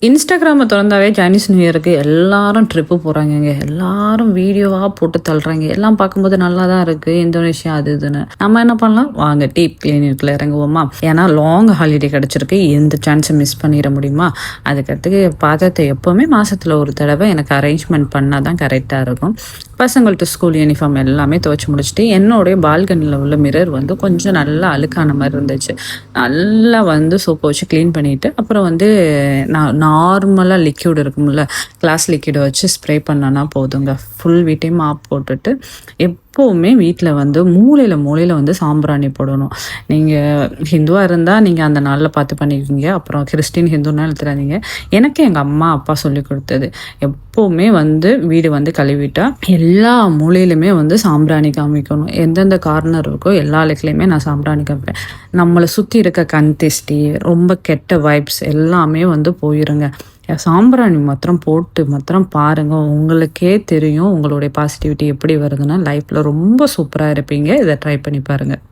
இன்ஸ்டாகிராமை திறந்தாவே Chinese new இயருக்கு எல்லாரும் trip போகிறாங்கங்க. எல்லாரும் வீடியோவாக போட்டு தள்ளுறாங்க. எல்லாம் பார்க்கும்போது நல்லா தான் இருக்குது, இந்தோனேஷியா அது இதுன்னு. நம்ம என்ன பண்ணலாம், வாங்க டீப் கிளினிக்கில் இறங்குவோமா? ஏன்னா லாங் ஹாலிடே கிடச்சிருக்கு, எந்த சான்ஸை மிஸ் பண்ணிட முடியுமா? அதுக்கடுத்து பாத்திரத்தை எப்போவுமே மாதத்தில் ஒரு தடவை எனக்கு அரேஞ்ச்மெண்ட் பண்ணால் தான் கரெக்டாக இருக்கும். பசங்கள்ட்ட ஸ்கூல் யூனிஃபார்ம் எல்லாமே துவைச்சி முடிச்சுட்டு என்னுடைய பால்கனியில் உள்ள மிரர் வந்து கொஞ்சம் நல்லா அழுக்கான மாதிரி இருந்துச்சு. நல்லா வந்து சோப்பை வச்சு க்ளீன் பண்ணிவிட்டு அப்புறம் வந்து நான் நார்மலாக லிக்யூட் இருக்கும்ல, கிளாஸ் லிக்யூடை வச்சு ஸ்ப்ரே பண்ணோன்னா போதுங்க. ஃபுல் வீட்டையும் மாப் போட்டுட்டு எப்போவுமே வீட்டில் வந்து மூலையில் வந்து சாம்பிராணி போடணும். நீங்கள் ஹிந்துவாக இருந்தால் நீங்கள் அந்த நாளில் பார்த்து பண்ணிக்கிங்க. அப்புறம் கிறிஸ்டின் ஹிந்துன்னா எழுத்துறாதீங்க. எனக்கு எங்கள் அம்மா அப்பா சொல்லி கொடுத்தது, எப்போவுமே வந்து வீடு வந்து கழுவிட்டா எல்லா மூலையிலுமே வந்து சாம்பிராணி காமிக்கணும். எந்தெந்த கார்னர் இருக்கோ எல்லா இடத்துலையுமே நான் சாம்பிராணி காமிப்பேன். நம்மளை சுற்றி இருக்க கந்திஷ்டி, ரொம்ப கெட்ட வைப்ஸ் எல்லாமே வந்து போயிருங்க. சாம்பிராணி மாத்திரம் போட்டு மாத்திரம் பாருங்கள், உங்களுக்கே தெரியும் உங்களுடைய பாசிட்டிவிட்டி எப்படி வருதுன்னா லைஃப்பில் ரொம்ப சூப்பராக இருப்பீங்க. இதை ட்ரை பண்ணி பாருங்கள்.